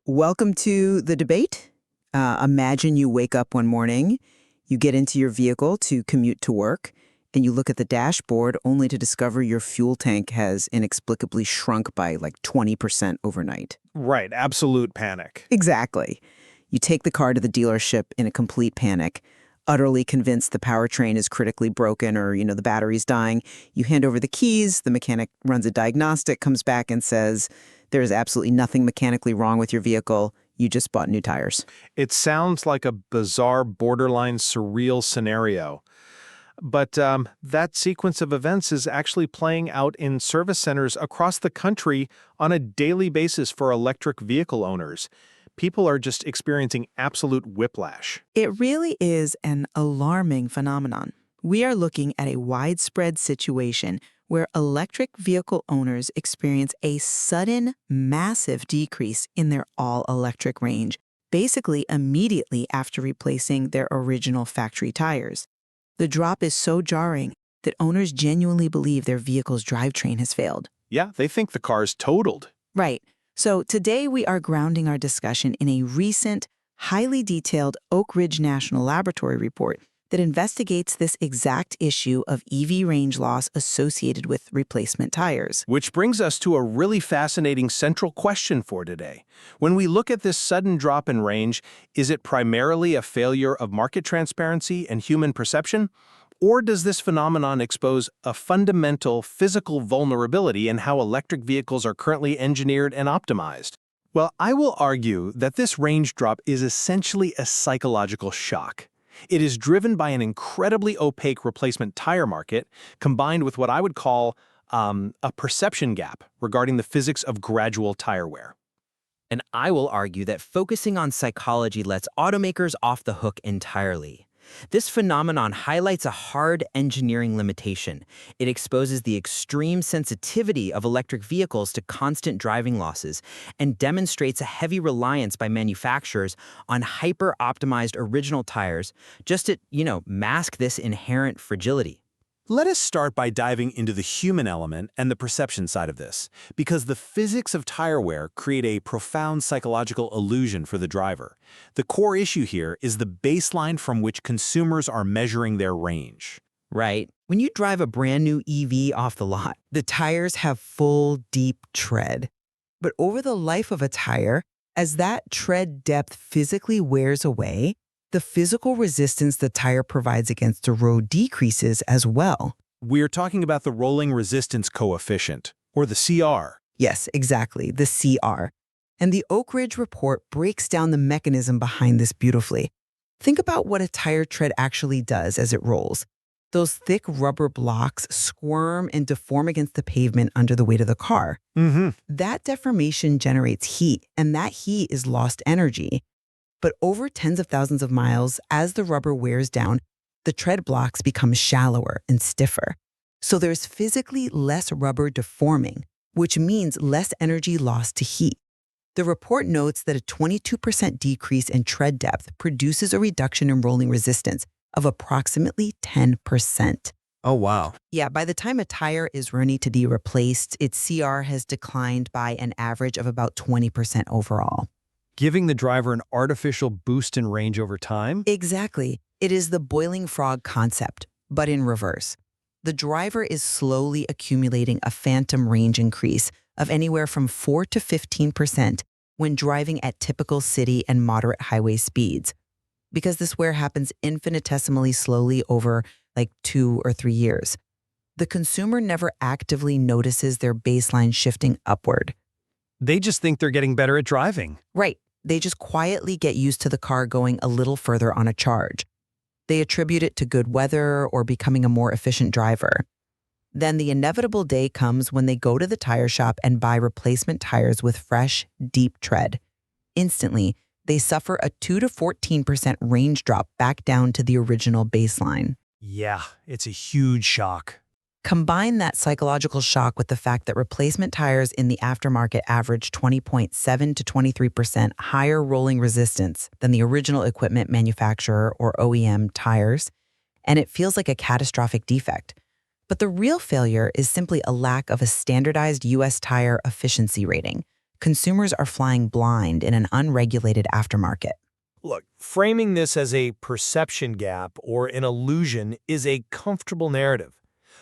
Welcome to the debate. Imagine you wake up one morning, you get into your vehicle to commute to work, and you look at the dashboard only to discover your fuel tank has inexplicably shrunk by like 20% overnight. Right, absolute panic. Exactly. You take the car to the dealership in a complete panic, utterly convinced the powertrain is critically broken or, the battery's dying. You hand over the keys, the mechanic runs a diagnostic, comes back and says, there is absolutely nothing mechanically wrong with your vehicle. You just bought new tires. It sounds like a bizarre, borderline surreal scenario. But that sequence of events is actually playing out in service centers across the country on a daily basis for electric vehicle owners. People are just experiencing absolute whiplash. It really is an alarming phenomenon. We are looking at a widespread situation where electric vehicle owners experience a sudden, massive decrease in their all-electric range, basically immediately after replacing their original factory tires. The drop is so jarring that owners genuinely believe their vehicle's drivetrain has failed. Yeah, they think the car's totaled. Right. So today we are grounding our discussion in a recent, highly detailed Oak Ridge National Laboratory report that investigates this exact issue of EV range loss associated with replacement tires. Which brings us to a really fascinating central question for today. When we look at this sudden drop in range, is it primarily a failure of market transparency and human perception? Or does this phenomenon expose a fundamental physical vulnerability in how electric vehicles are currently engineered and optimized? Well, I will argue that this range drop is essentially a psychological shock. It is driven by an incredibly opaque replacement tire market, combined with what I would call a perception gap regarding the physics of gradual tire wear. And I will argue that focusing on psychology lets automakers off the hook entirely. This phenomenon highlights a hard engineering limitation. It exposes the extreme sensitivity of electric vehicles to constant driving losses and demonstrates a heavy reliance by manufacturers on hyper-optimized original tires just to, mask this inherent fragility. Let us start by diving into the human element and the perception side of this, because the physics of tire wear create a profound psychological illusion for the driver. The core issue here is the baseline from which consumers are measuring their range. Right. When you drive a brand new EV off the lot, The tires have full, deep tread. But over the life of a tire, as that tread depth physically wears away, the physical resistance the tire provides against the road decreases as well. We're talking about the rolling resistance coefficient, or the CR. Yes, exactly, the CR. And the Oak Ridge report breaks down the mechanism behind this beautifully. Think about what a tire tread actually does as it rolls. Those thick rubber blocks squirm and deform against the pavement under the weight of the car. That deformation generates heat, and that heat is lost energy. But over tens of thousands of miles, as the rubber wears down, the tread blocks become shallower and stiffer. So there's physically less rubber deforming, which means less energy lost to heat. The report notes that a 22% decrease in tread depth produces a reduction in rolling resistance of approximately 10%. Oh, wow. Yeah, by the time a tire is ready to be replaced, its CR has declined by an average of about 20% overall. Giving the driver an artificial boost in range over time? Exactly. It is the boiling frog concept, but in reverse. The driver is slowly accumulating a phantom range increase of anywhere from 4 to 15% when driving at typical city and moderate highway speeds, because this wear happens infinitesimally slowly over like 2 or 3 years. The consumer never actively notices their baseline shifting upward. They just think they're getting better at driving. Right. They just quietly get used to the car going a little further on a charge. They attribute it to good weather or becoming a more efficient driver. Then the inevitable day comes when they go to the tire shop and buy replacement tires with fresh, deep tread. Instantly, they suffer a 2 to 14% range drop back down to the original baseline. Yeah, it's a huge shock. Combine that psychological shock with the fact that replacement tires in the aftermarket average 20.7 to 23% higher rolling resistance than the original equipment manufacturer or OEM tires, and it feels like a catastrophic defect. But the real failure is simply a lack of a standardized U.S. tire efficiency rating, Consumers are flying blind in an unregulated aftermarket. Look, framing this as a perception gap or an illusion is a comfortable narrative,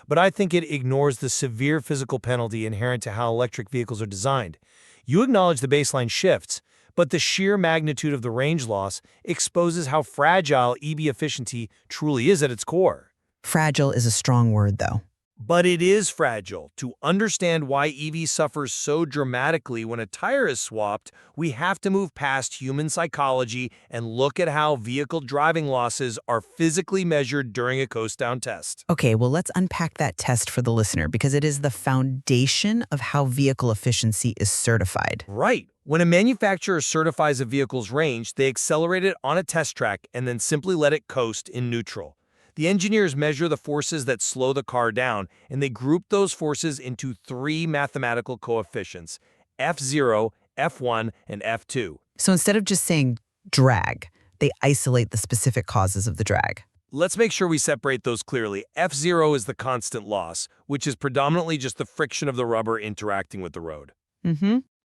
but I think it ignores the severe physical penalty inherent to how electric vehicles are designed. You acknowledge the baseline shifts, but the sheer magnitude of the range loss exposes how fragile EV efficiency truly is at its core. Fragile is a strong word, though. But it is fragile. To understand why EV suffers so dramatically when a tire is swapped, we have to move past human psychology and look at how vehicle driving losses are physically measured during a coast-down test. Okay, well, let's unpack that test for the listener because it is the foundation of how vehicle efficiency is certified. Right. When a manufacturer certifies a vehicle's range, they accelerate it on a test track and then simply let it coast in neutral. The engineers measure the forces that slow the car down, and they group those forces into 3 mathematical coefficients: F0, F1, and F2. So instead of just saying drag, they isolate the specific causes of the drag. Let's make sure we separate those clearly. F0 is the constant loss, which is predominantly just the friction of the rubber interacting with the road.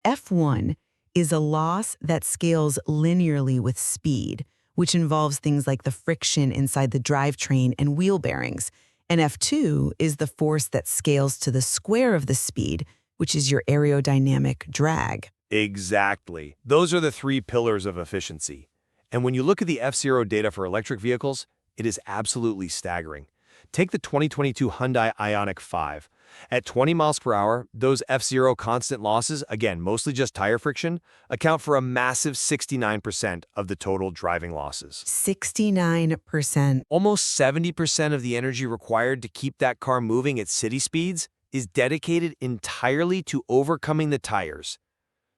F1 is a loss that scales linearly with speed, which involves things like the friction inside the drivetrain and wheel bearings. And F2 is the force that scales to the square of the speed, which is your aerodynamic drag. Exactly. Those are the 3 pillars of efficiency. And when you look at the F0 data for electric vehicles, it is absolutely staggering. Take the 2022 Hyundai Ioniq 5. At 20 miles per hour, those F0 constant losses, again, mostly just tire friction, account for a massive 69% of the total driving losses. 69%. Almost 70% of the energy required to keep that car moving at city speeds is dedicated entirely to overcoming the tires.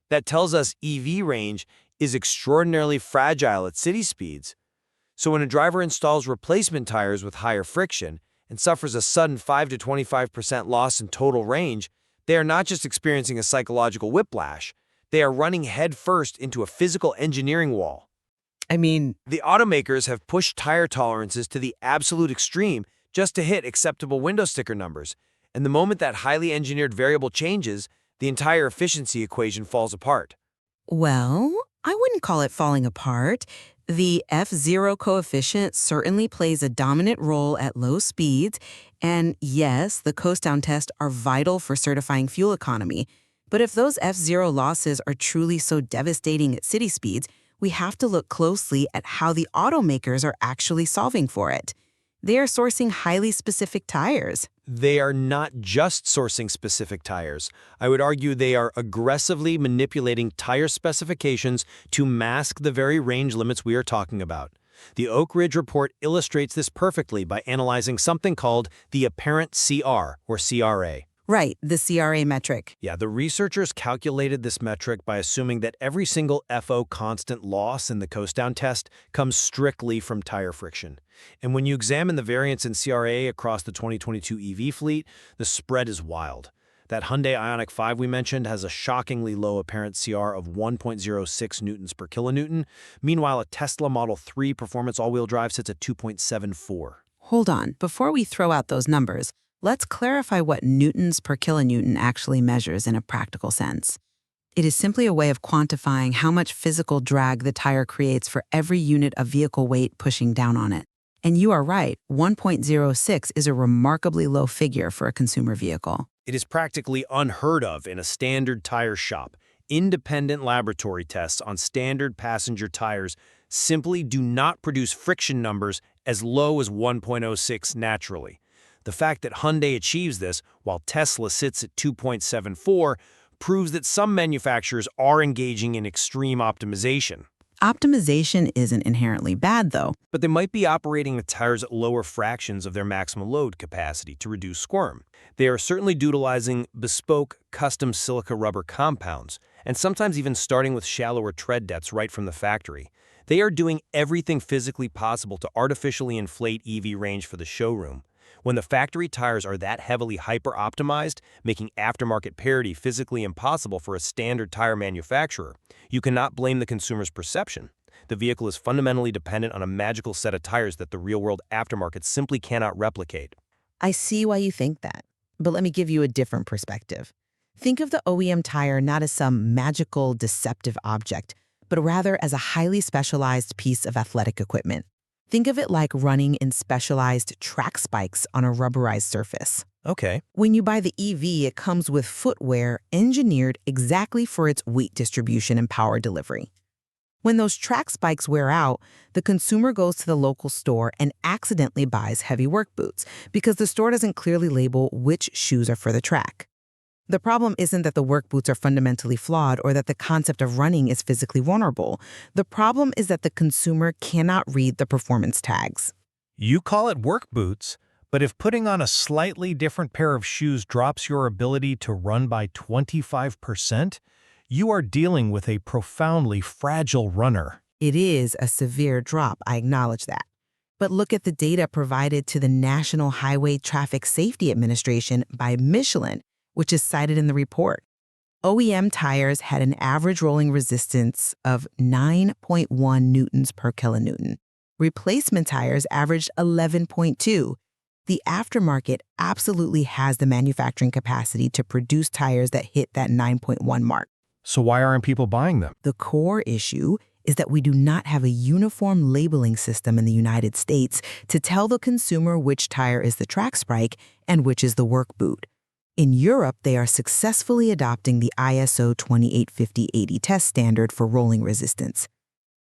That tells us EV range is extraordinarily fragile at city speeds. So when a driver installs replacement tires with higher friction and suffers a sudden 5 to 25% loss in total range, they are not just experiencing a psychological whiplash, they are running headfirst into a physical engineering wall. I mean, The automakers have pushed tire tolerances to the absolute extreme just to hit acceptable window sticker numbers, and the moment that highly engineered variable changes, the entire efficiency equation falls apart. well, I wouldn't call it falling apart. The F0 coefficient certainly plays a dominant role at low speeds, and yes, the coast-down tests are vital for certifying fuel economy. But if those F0 losses are truly so devastating at city speeds, we have to look closely at how the automakers are actually solving for it. They are sourcing highly specific tires. They are not just sourcing specific tires. I would argue they are aggressively manipulating tire specifications to mask the very range limits we are talking about. The Oak Ridge report illustrates this perfectly by analyzing something called the apparent CR, or CRA. Right, the CRA metric. Yeah, the researchers calculated this metric by assuming that every single FO constant loss in the coast-down test comes strictly from tire friction. And when you examine the variance in CRA across the 2022 EV fleet, the spread is wild. That Hyundai Ioniq 5 we mentioned has a shockingly low apparent CR of 1.06 newtons per kilonewton. Meanwhile, a Tesla Model 3 performance all-wheel drive sits at 2.74. Hold on, before we throw out those numbers, let's clarify what newtons per kilonewton actually measures in a practical sense. It is simply a way of quantifying how much physical drag the tire creates for every unit of vehicle weight pushing down on it. And you are right, 1.06 is a remarkably low figure for a consumer vehicle. It is practically unheard of in a standard tire shop. Independent laboratory tests on standard passenger tires simply do not produce friction numbers as low as 1.06 naturally. The fact that Hyundai achieves this, while Tesla sits at 2.74, proves that some manufacturers are engaging in extreme optimization. Optimization isn't inherently bad, though. But they might be operating the tires at lower fractions of their maximum load capacity to reduce squirm. They are certainly utilizing bespoke, custom silica rubber compounds, and sometimes even starting with shallower tread depths right from the factory. They are doing everything physically possible to artificially inflate EV range for the showroom. When the factory tires are that heavily hyper-optimized, making aftermarket parity physically impossible for a standard tire manufacturer, you cannot blame the consumer's perception. The vehicle is fundamentally dependent on a magical set of tires that the real-world aftermarket simply cannot replicate. I see why you think that, but let me give you a different perspective. Think of the OEM tire not as some magical, deceptive object, but rather as a highly specialized piece of athletic equipment. Think of it like running in specialized track spikes on a rubberized surface. Okay. When you buy the EV, it comes with footwear engineered exactly for its weight distribution and power delivery. When those track spikes wear out, the consumer goes to the local store and accidentally buys heavy work boots because the store doesn't clearly label which shoes are for the track. The problem isn't that the work boots are fundamentally flawed or that the concept of running is physically vulnerable. The problem is that the consumer cannot read the performance tags. You call it work boots, but if putting on a slightly different pair of shoes drops your ability to run by 25%, you are dealing with a profoundly fragile runner. It is a severe drop, I acknowledge that. But look at the data provided to the National Highway Traffic Safety Administration by Michelin, which is cited in the report. OEM tires had an average rolling resistance of 9.1 newtons per kilonewton. Replacement tires averaged 11.2. The aftermarket absolutely has the manufacturing capacity to produce tires that hit that 9.1 mark. So why aren't people buying them? The core issue is that we do not have a uniform labeling system in the United States to tell the consumer which tire is the track spike and which is the work boot. In Europe, they are successfully adopting the ISO 2850-80 test standard for rolling resistance.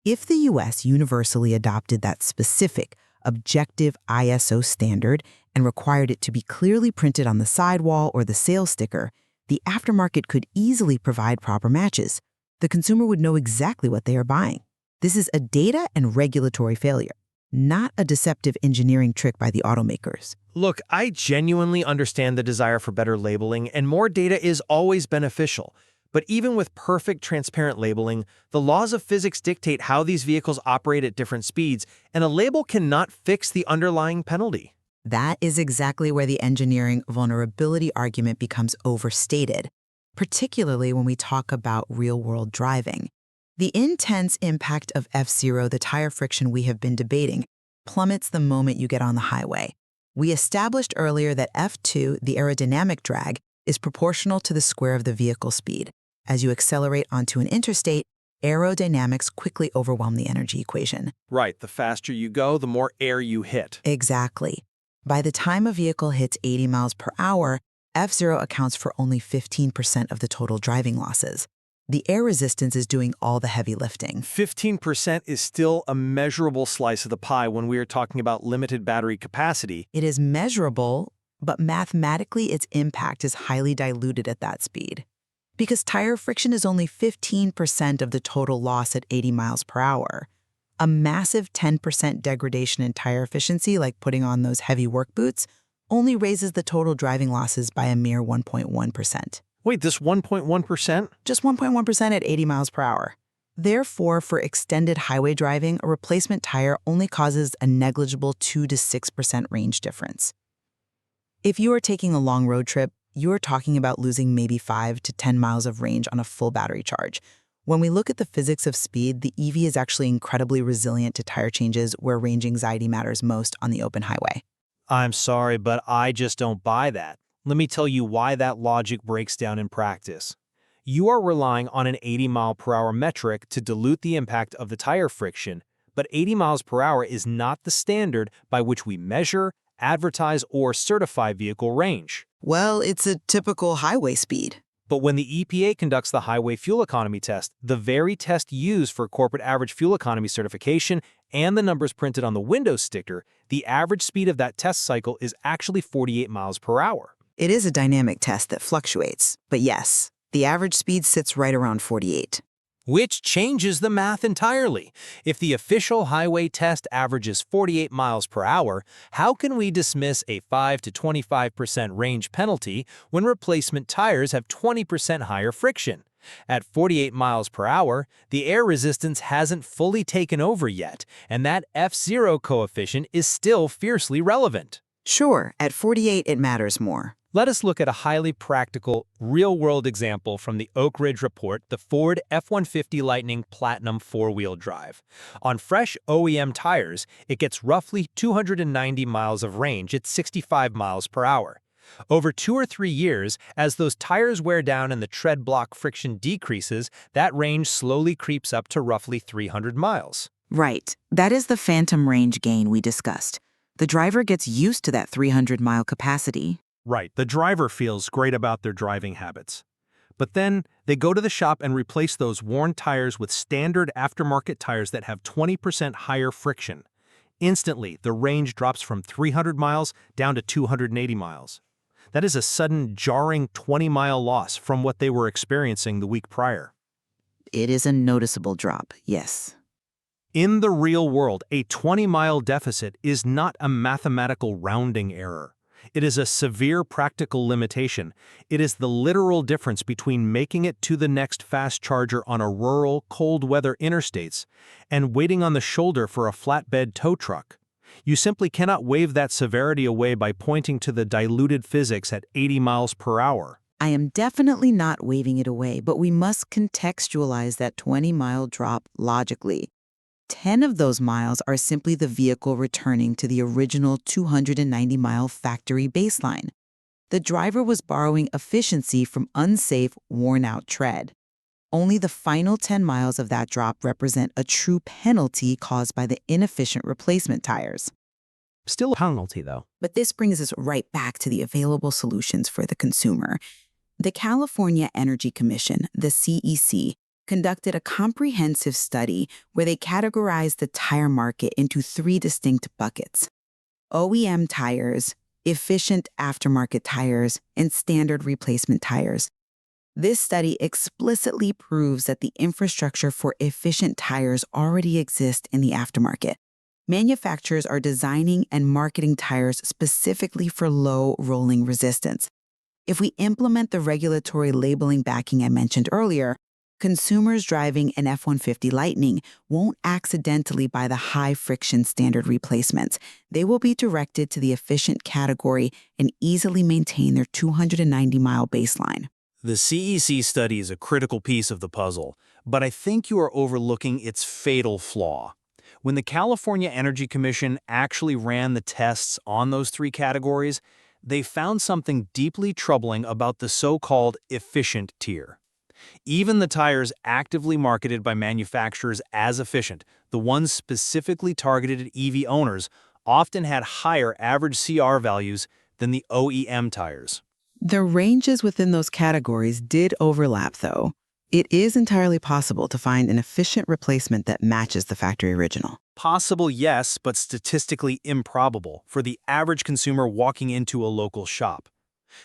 If the US universally adopted that specific, objective ISO standard and required it to be clearly printed on the sidewall or the sales sticker, the aftermarket could easily provide proper matches. The consumer would know exactly what they are buying. This is a data and regulatory failure, not a deceptive engineering trick by the automakers. Look, I genuinely understand the desire for better labeling, and more data is always beneficial. But even with perfect, transparent labeling, the laws of physics dictate how these vehicles operate at different speeds, and a label cannot fix the underlying penalty. That is exactly where the engineering vulnerability argument becomes overstated, particularly when we talk about real-world driving. The intense impact of F0, the tire friction we have been debating, plummets the moment you get on the highway. We established earlier that F2, the aerodynamic drag, is proportional to the square of the vehicle speed. As you accelerate onto an interstate, aerodynamics quickly overwhelm the energy equation. Right, the faster you go, the more air you hit. Exactly. By the time a vehicle hits 80 miles per hour, F0 accounts for only 15% of the total driving losses. The air resistance is doing all the heavy lifting. 15% is still a measurable slice of the pie when we are talking about limited battery capacity. It is measurable, but mathematically its impact is highly diluted at that speed. Because tire friction is only 15% of the total loss at 80 miles per hour. A massive 10% degradation in tire efficiency, like putting on those heavy work boots, only raises the total driving losses by a mere 1.1%. Wait, this 1.1%? Just 1.1% at 80 miles per hour. Therefore, for extended highway driving, a replacement tire only causes a negligible 2 to 6% range difference. If you are taking a long road trip, you are talking about losing maybe 5 to 10 miles of range on a full battery charge. When we look at the physics of speed, the EV is actually incredibly resilient to tire changes where range anxiety matters most on the open highway. I'm sorry, but I just don't buy that. Let me tell you why that logic breaks down in practice. You are relying on an 80 mile per hour metric to dilute the impact of the tire friction, but 80 miles per hour is not the standard by which we measure, advertise, or certify vehicle range. Well, it's a typical highway speed. But when the EPA conducts the highway fuel economy test, the very test used for corporate average fuel economy certification and the numbers printed on the window sticker, the average speed of that test cycle is actually 48 miles per hour. It is a dynamic test that fluctuates, but yes, the average speed sits right around 48. Which changes the math entirely. If the official highway test averages 48 miles per hour, how can we dismiss a 5 to 25% range penalty when replacement tires have 20% higher friction? At 48 miles per hour, the air resistance hasn't fully taken over yet, and that F0 coefficient is still fiercely relevant. Sure, at 48 it matters more. Let us look at a highly practical, real-world example from the Oak Ridge report, the Ford F-150 Lightning Platinum 4-wheel drive. On fresh OEM tires, it gets roughly 290 miles of range at 65 miles per hour. Over 2 or 3 years, as those tires wear down and the tread block friction decreases, that range slowly creeps up to roughly 300 miles. Right. That is the phantom range gain we discussed. The driver gets used to that 300-mile capacity. Right, the driver feels great about their driving habits. But then they go to the shop and replace those worn tires with standard aftermarket tires that have 20% higher friction. Instantly, the range drops from 300 miles down to 280 miles. That is a sudden, jarring 20-mile loss from what they were experiencing the week prior. It is a noticeable drop, yes. In the real world, a 20-mile deficit is not a mathematical rounding error. It is a severe practical limitation. It is the literal difference between making it to the next fast charger on a rural, cold-weather interstates and waiting on the shoulder for a flatbed tow truck. You simply cannot wave that severity away by pointing to the diluted physics at 80 miles per hour. I am definitely not waving it away, but we must contextualize that 20-mile drop logically. 10 of those miles are simply the vehicle returning to the original 290-mile factory baseline. The driver was borrowing efficiency from unsafe, worn-out tread. Only the final 10 miles of that drop represent a true penalty caused by the inefficient replacement tires. Still a penalty, though. But this brings us right back to the available solutions for the consumer. The California Energy Commission, the CEC, conducted a comprehensive study where they categorized the tire market into 3 distinct buckets: OEM tires, efficient aftermarket tires, and standard replacement tires. This study explicitly proves that the infrastructure for efficient tires already exists in the aftermarket. Manufacturers are designing and marketing tires specifically for low rolling resistance. If we implement the regulatory labeling backing I mentioned earlier, consumers driving an F-150 Lightning won't accidentally buy the high-friction standard replacements. They will be directed to the efficient category and easily maintain their 290-mile baseline. The CEC study is a critical piece of the puzzle, but I think you are overlooking its fatal flaw. When the California Energy Commission actually ran the tests on those 3 categories, they found something deeply troubling about the so-called efficient tier. Even the tires actively marketed by manufacturers as efficient, the ones specifically targeted at EV owners, often had higher average CR values than the OEM tires. The ranges within those categories did overlap, though. It is entirely possible to find an efficient replacement that matches the factory original. Possible, yes, but statistically improbable for the average consumer walking into a local shop.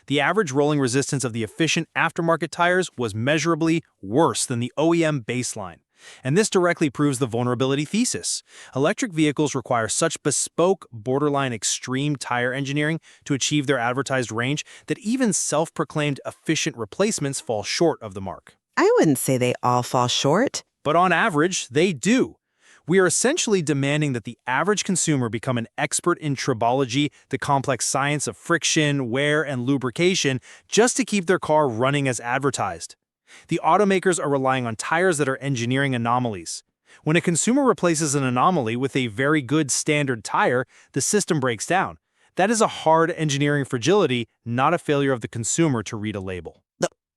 The average rolling resistance of the efficient aftermarket tires was measurably worse than the OEM baseline. And this directly proves the vulnerability thesis. Electric vehicles require such bespoke, borderline extreme tire engineering to achieve their advertised range that even self-proclaimed efficient replacements fall short of the mark. I wouldn't say they all fall short. But on average, they do. We are essentially demanding that the average consumer become an expert in tribology, the complex science of friction, wear, and lubrication, just to keep their car running as advertised. The automakers are relying on tires that are engineering anomalies. When a consumer replaces an anomaly with a very good standard tire, the system breaks down. That is a hard engineering fragility, not a failure of the consumer to read a label.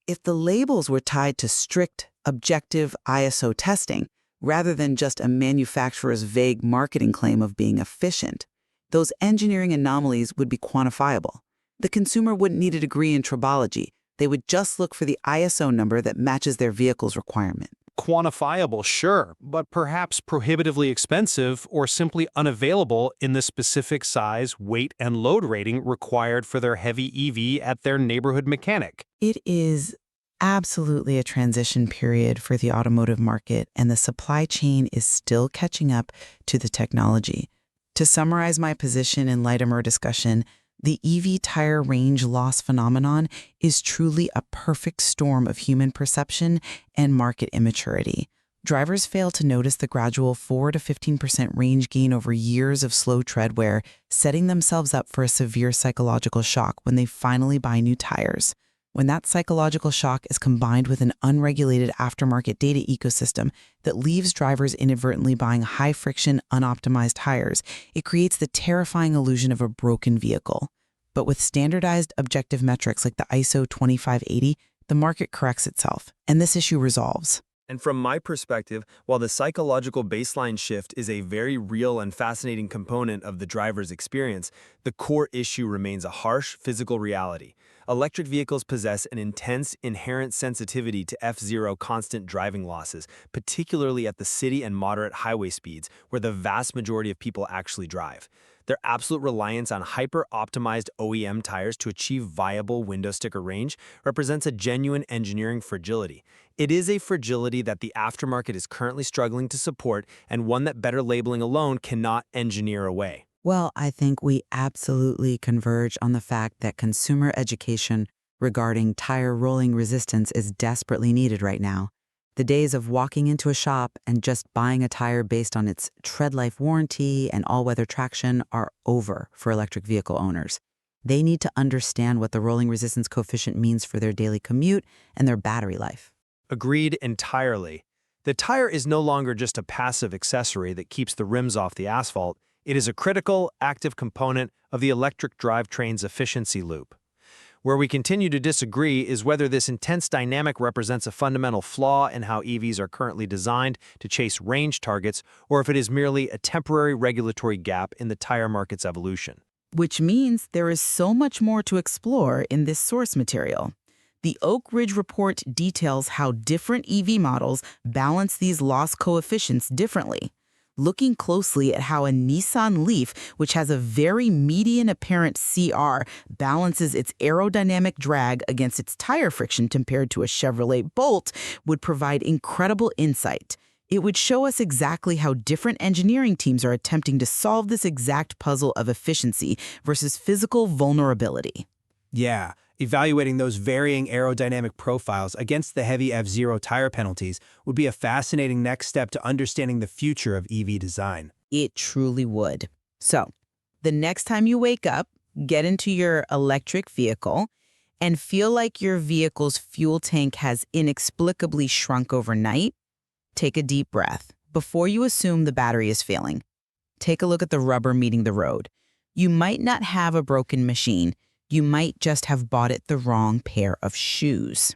If the labels were tied to strict, objective ISO testing, rather than just a manufacturer's vague marketing claim of being efficient, those engineering anomalies would be quantifiable. The consumer wouldn't need a degree in tribology. They would just look for the ISO number that matches their vehicle's requirement. Quantifiable, sure, but perhaps prohibitively expensive or simply unavailable in the specific size, weight, and load rating required for their heavy EV at their neighborhood mechanic. It is absolutely a transition period for the automotive market, and the supply chain is still catching up to the technology. To summarize my position in light of our discussion, the EV tire range loss phenomenon is truly a perfect storm of human perception and market immaturity. Drivers fail to notice the gradual 4 to 15% range gain over years of slow tread wear, setting themselves up for a severe psychological shock when they finally buy new tires. When that psychological shock is combined with an unregulated aftermarket data ecosystem that leaves drivers inadvertently buying high-friction, unoptimized tires, it creates the terrifying illusion of a broken vehicle. But with standardized objective metrics like the ISO 2580, the market corrects itself, and this issue resolves. And from my perspective, while the psychological baseline shift is a very real and fascinating component of the driver's experience, the core issue remains a harsh physical reality. Electric vehicles possess an intense inherent sensitivity to F0 constant driving losses, particularly at the city and moderate highway speeds, where the vast majority of people actually drive. Their absolute reliance on hyper-optimized OEM tires to achieve viable window sticker range represents a genuine engineering fragility. It is a fragility that the aftermarket is currently struggling to support, and one that better labeling alone cannot engineer away. Well, I think we absolutely converge on the fact that consumer education regarding tire rolling resistance is desperately needed right now. The days of walking into a shop and just buying a tire based on its tread life warranty and all-weather traction are over for electric vehicle owners. They need to understand what the rolling resistance coefficient means for their daily commute and their battery life. Agreed entirely. The tire is no longer just a passive accessory that keeps the rims off the asphalt. It is a critical, active component of the electric drivetrain's efficiency loop. Where we continue to disagree is whether this intense dynamic represents a fundamental flaw in how EVs are currently designed to chase range targets, or if it is merely a temporary regulatory gap in the tire market's evolution. Which means there is so much more to explore in this source material. The Oak Ridge report details how different EV models balance these loss coefficients differently. Looking closely at how a Nissan Leaf, which has a very median apparent CR, balances its aerodynamic drag against its tire friction compared to a Chevrolet Bolt would provide incredible insight. It would show us exactly how different engineering teams are attempting to solve this exact puzzle of efficiency versus physical vulnerability. Yeah, evaluating those varying aerodynamic profiles against the heavy F0 tire penalties would be a fascinating next step to understanding the future of EV design. It truly would. So, the next time you wake up, get into your electric vehicle, and feel like your vehicle's fuel tank has inexplicably shrunk overnight, take a deep breath. Before you assume the battery is failing, take a look at the rubber meeting the road. You might not have a broken machine. You might just have bought it the wrong pair of shoes.